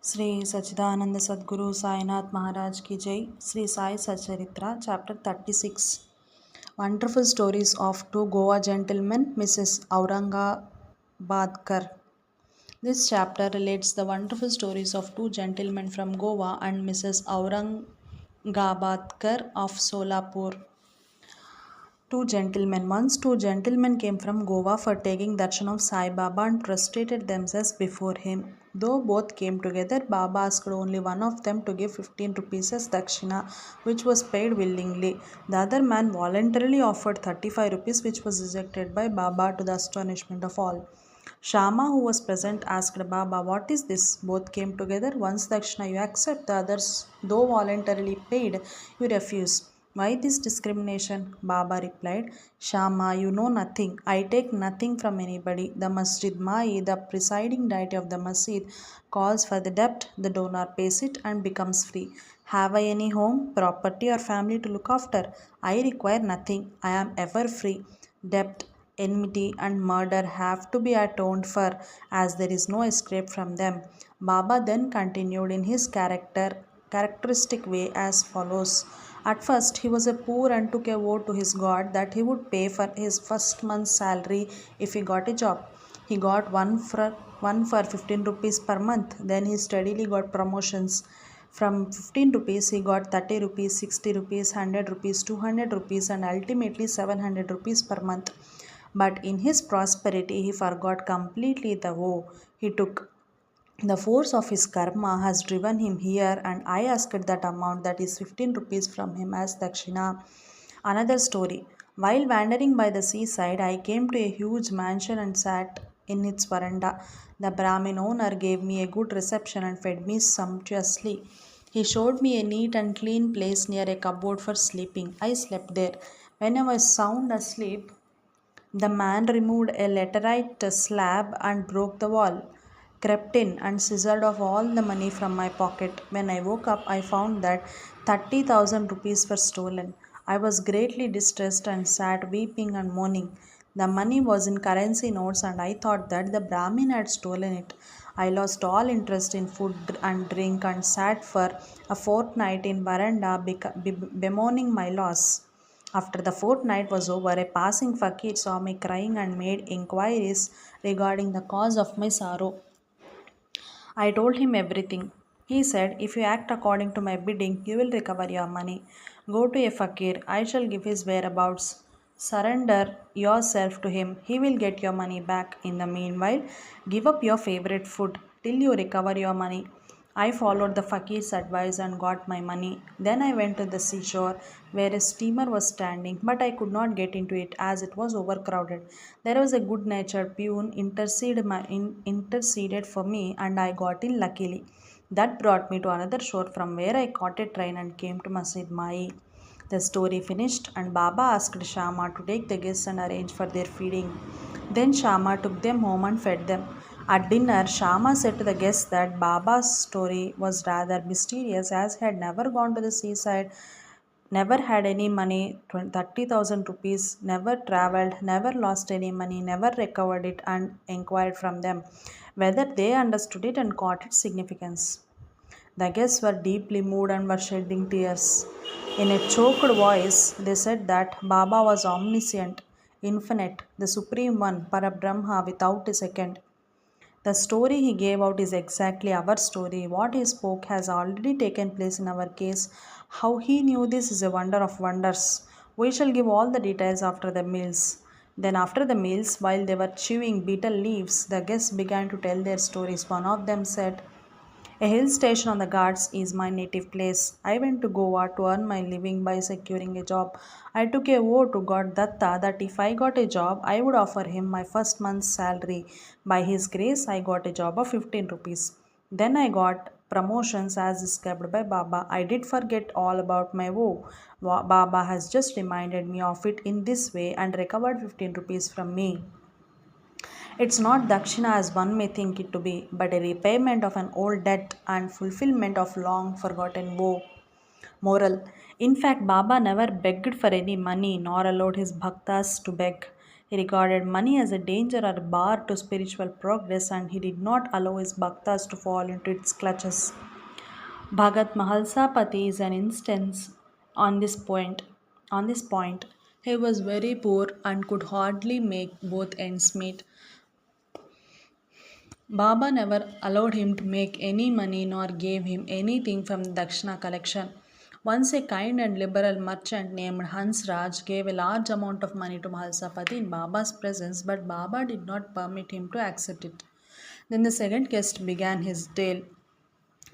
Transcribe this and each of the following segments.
श्री सच्चिदानंद सद्गुरु साईनाथ महाराज की जय. Sri Sai Sachharitra, chapter 36. Wonderful stories of two Goa gentlemen, Mrs. Aurangabadkar. This chapter relates the wonderful stories of two gentlemen from Goa and Mrs. Aurangabadkar of Solapur. Once two gentlemen came from Goa for taking darshan of Sai Baba and prostrated themselves before him. Though both came together, Baba asked only one of them to give 15 rupees as dakshina, which was paid willingly. The other man voluntarily offered 35 rupees, which was rejected by Baba to the astonishment of all. Shama, who was present, asked Baba, "What is this? Both came together. Once dakshina you accept, the others, though voluntarily paid, you refuse. Why this discrimination?" Baba replied, "Shama, you know nothing. I take nothing from anybody. The Masjid Mai, the presiding deity of the masjid, calls for the debt, the donor pays it and becomes free. Have I any home, property, or family to look after? I require nothing. I am ever free. Debt, enmity, and murder have to be atoned for, as there is no escape from them." Baba then continued in his characteristic way as follows. At first, he was a poor and took a vow to his God that he would pay for his first month's salary if he got a job. He got one for 15 rupees per month. Then he steadily got promotions. From 15 rupees, he got 30 rupees, 60 rupees, 100 rupees, 200 rupees, and ultimately 700 rupees per month. But in his prosperity, he forgot completely the vow he took. The force of his karma has driven him here, and I asked that amount, that is 15 rupees, from him as dakshina. Another story. While wandering by the seaside, I came to a huge mansion and sat in its veranda. The Brahmin owner gave me a good reception and fed me sumptuously. He showed me a neat and clean place near a cupboard for sleeping. I slept there. When I was sound asleep, the man removed a laterite slab and broke the wall, crept in, and scissored off all the money from my pocket. When I woke up, I found that 30,000 rupees were stolen. I was greatly distressed and sat weeping and mourning. The money was in currency notes, and I thought that the Brahmin had stolen it. I lost all interest in food and drink and sat for a fortnight in veranda bemoaning my loss. After the fortnight was over, a passing fakir saw me crying and made inquiries regarding the cause of my sorrow. I told him everything. He said, "If you act according to my bidding, you will recover your money. Go to a fakir, I shall give his whereabouts. Surrender yourself to him, he will get your money back. In the meanwhile, give up your favorite food till you recover your money." I followed the fakir's advice and got my money. Then I went to the seashore where a steamer was standing, but I could not get into it as it was overcrowded. There was a good natured peon interceded for me, and I got in luckily. That brought me to another shore from where I caught a train and came to Masjid Mai. The story finished, and Baba asked Shama to take the guests and arrange for their feeding. Then Shama took them home and fed them. At dinner, Shama said to the guests that Baba's story was rather mysterious, as he had never gone to the seaside, never had any money, 30,000 rupees, never travelled, never lost any money, never recovered it, and inquired from them whether they understood it and caught its significance. The guests were deeply moved and were shedding tears. In a choked voice, they said that Baba was omniscient, infinite, the Supreme One, Parabrahma, without a second. The story he gave out is exactly our story. What he spoke has already taken place in our case. How he knew this is a wonder of wonders. We shall give all the details after the meals. Then, after the meals, while they were chewing betel leaves, the guests began to tell their stories. One of them said, "A hill station on the Ghats is my native place. I went to Goa to earn my living by securing a job. I took a vow to God Datta that if I got a job, I would offer him my first month's salary. By his grace, I got a job of 15 rupees. Then I got promotions as described by Baba. I did forget all about my vow. Baba has just reminded me of it in this way and recovered 15 rupees from me. It's not dakshina as one may think it to be, but a repayment of an old debt and fulfillment of long forgotten woe." Moral. In fact, Baba never begged for any money nor allowed his bhaktas to beg. He regarded money as a danger or a bar to spiritual progress, and he did not allow his bhaktas to fall into its clutches. Bhagat Mahalsapati is an instance on this point. On this point, he was very poor and could hardly make both ends meet. Baba never allowed him to make any money nor gave him anything from the Dakshina collection. Once a kind and liberal merchant named Hans Raj gave a large amount of money to Mahalsapati in Baba's presence, but Baba did not permit him to accept it. Then the second guest began his tale.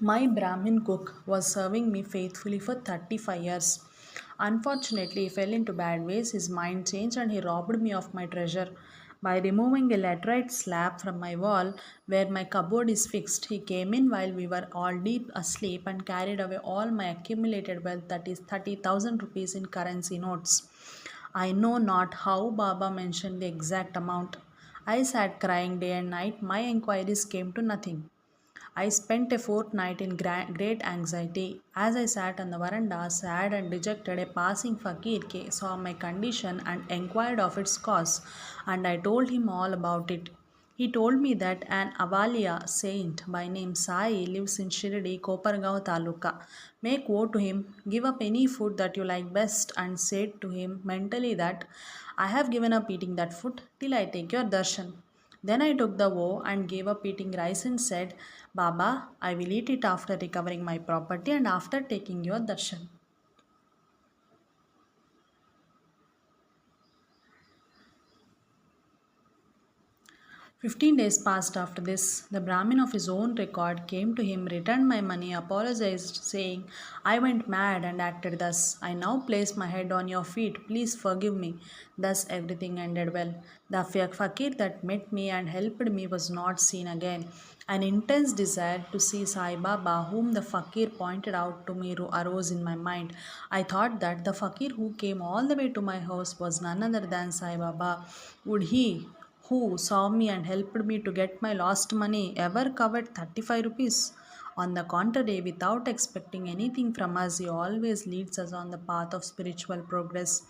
My Brahmin cook was serving me faithfully for 35 years. Unfortunately, he fell into bad ways, his mind changed, and he robbed me of my treasure. By removing a laterite slab from my wall where my cupboard is fixed, he came in while we were all deep asleep and carried away all my accumulated wealth, that is 30,000 rupees in currency notes. I know not how Baba mentioned the exact amount. I sat crying day and night. My inquiries came to nothing. I spent a fortnight in great anxiety. As I sat on the veranda, sad and dejected, a passing fakir saw my condition and inquired of its cause, and I told him all about it. He told me that an Avaliya saint by name Sai lives in Shirdi, Kopargaon Taluka. Make woe to him, give up any food that you like best, and said to him mentally that I have given up eating that food till I take your darshan. Then I took the vow and gave up eating rice and said, Baba, I will eat it after recovering my property and after taking your darshan. 15 days passed after this. The Brahmin of his own record came to him, returned my money, apologized, saying, I went mad and acted thus. I now place my head on your feet. Please forgive me. Thus everything ended well. The fakir that met me and helped me was not seen again. An intense desire to see Sai Baba, whom the fakir pointed out to me, arose in my mind. I thought that the fakir who came all the way to my house was none other than Sai Baba. Would he, who saw me and helped me to get my lost money, ever covered 35 rupees? On the contrary, without expecting anything from us, he always leads us on the path of spiritual progress.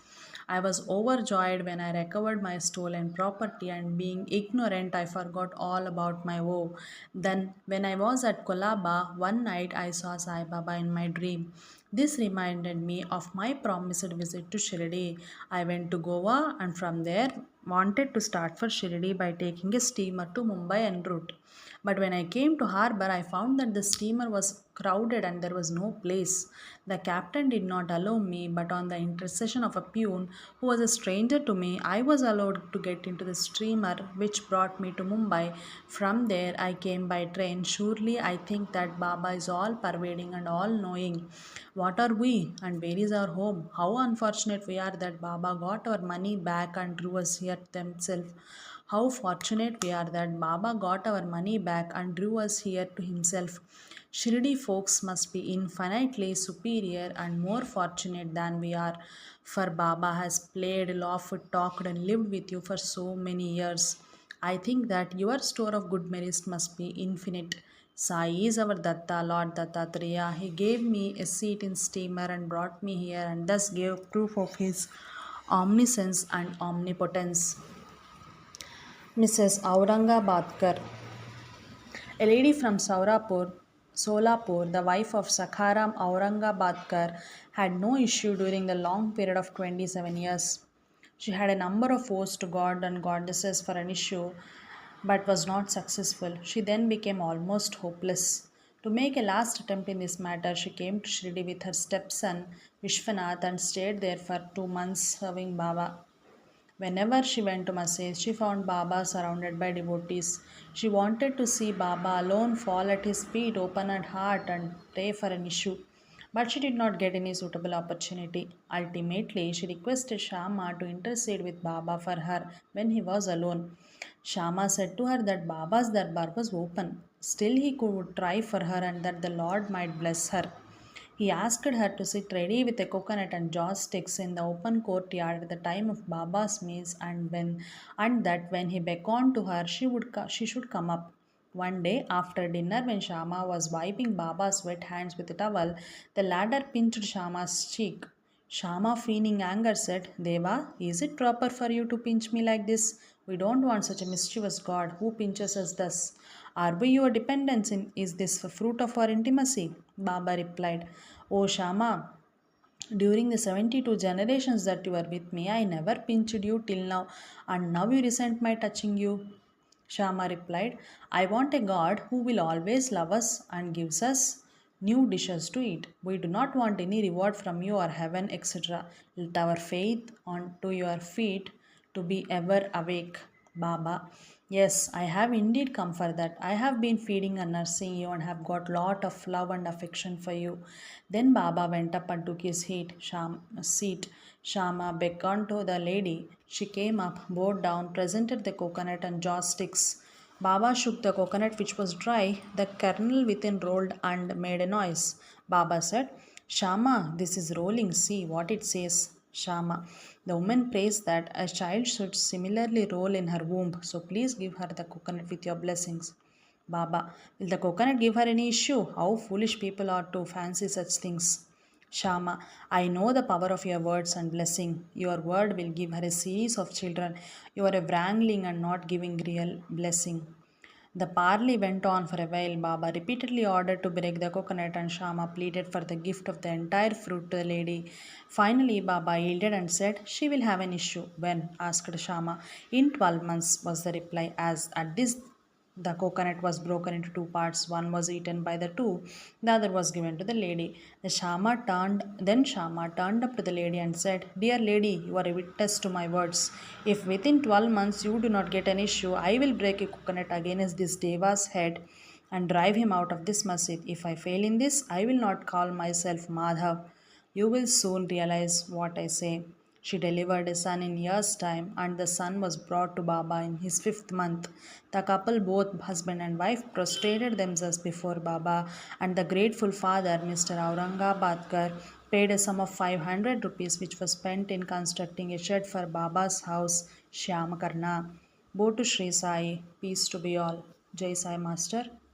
I was overjoyed when I recovered my stolen property, and being ignorant, I forgot all about my woe. Then, when I was at Kolaba, one night I saw Sai Baba in my dream. This reminded me of my promised visit to Shirdi. I went to Goa and from there wanted to start for Shirdi by taking a steamer to Mumbai en route. But when I came to harbor, I found that the steamer was crowded and there was no place. The captain did not allow me, but on the intercession of a peon who was a stranger to me, I was allowed to get into the steamer which brought me to Mumbai. From there, I came by train. Surely, I think that Baba is all pervading and all knowing. What are we and where is our home? How unfortunate we are that Baba got our money back and drew us here themselves. How fortunate we are that Baba got our money back and drew us here to himself. Shirdi folks must be infinitely superior and more fortunate than we are, for Baba has played, laughed, talked, and lived with you for so many years. I think that your store of good merits must be infinite. Sai is our Datta, Lord Dattatreya. He gave me a seat in steamer and brought me here and thus gave proof of his omniscience and omnipotence. Mrs. Aurangabadkar, a lady from Solapur, the wife of Sakharam Aurangabadkar, had no issue during the long period of 27 years. She had a number of vows to god and goddesses for an issue, but was not successful. She then became almost hopeless. To make a last attempt in this matter, she came to Shirdi with her stepson Vishwanath and stayed there for 2 months serving Baba. Whenever she went to Masjid, she found Baba surrounded by devotees. She wanted to see Baba alone, fall at his feet, open her heart, and pray for an issue. But she did not get any suitable opportunity. Ultimately, she requested Shama to intercede with Baba for her when he was alone. Shama said to her that Baba's darbar was open. Still, he could try for her and that the Lord might bless her. He asked her to sit ready with a coconut and joss sticks in the open courtyard at the time of Baba's meals, and that when he beckoned to her, she should come up. One day after dinner, when Shama was wiping Baba's wet hands with a towel, the latter pinched Shama's cheek. Shama, feigning anger, said, Deva, is it proper for you to pinch me like this? We don't want such a mischievous God who pinches us thus. Are we your dependents? Is this the fruit of our intimacy? Baba replied, O Shama, during the 72 generations that you were with me, I never pinched you till now, and now you resent my touching you. Shama replied, I want a God who will always love us and gives us new dishes to eat. We do not want any reward from you or heaven, etc. Let our faith on to your feet to be ever awake. Baba, yes, I have indeed come for that. I have been feeding and nursing you and have got lot of love and affection for you. Then Baba went up and took his seat. Shama beckoned to the lady. She came up, bowed down, presented the coconut and joss sticks. Baba shook the coconut, which was dry. The kernel within rolled and made a noise. Baba said, Shama, this is rolling. See what it says. Shama. The woman prays that a child should similarly roll in her womb. So please give her the coconut with your blessings. Baba, will the coconut give her any issue? How foolish people are to fancy such things. Shama, I know the power of your words and blessing. Your word will give her a series of children. You are a wrangling and not giving real blessing. The parley went on for a while. Baba repeatedly ordered to break the coconut, and Shama pleaded for the gift of the entire fruit to the lady. Finally, Baba yielded and said, She will have an issue. When? Asked Shama. In 12 months, was the reply. As at this, the coconut was broken into two parts. One was eaten by the two, the other was given to the lady. Then Shama turned up to the lady and said, Dear lady, you are a witness to my words. If within 12 months you do not get an issue, I will break a coconut against this Deva's head and drive him out of this masjid. If I fail in this, I will not call myself Madhav. You will soon realize what I say. She delivered a son in years' time, and the son was brought to Baba in his fifth month. The couple, both husband and wife, prostrated themselves before Baba, and the grateful father, Mr. Aurangabadkar, paid a sum of 500 rupees, which was spent in constructing a shed for Baba's house, Shyamakarna. Bo to Sri Sai, peace to be all. Jai Sai Master.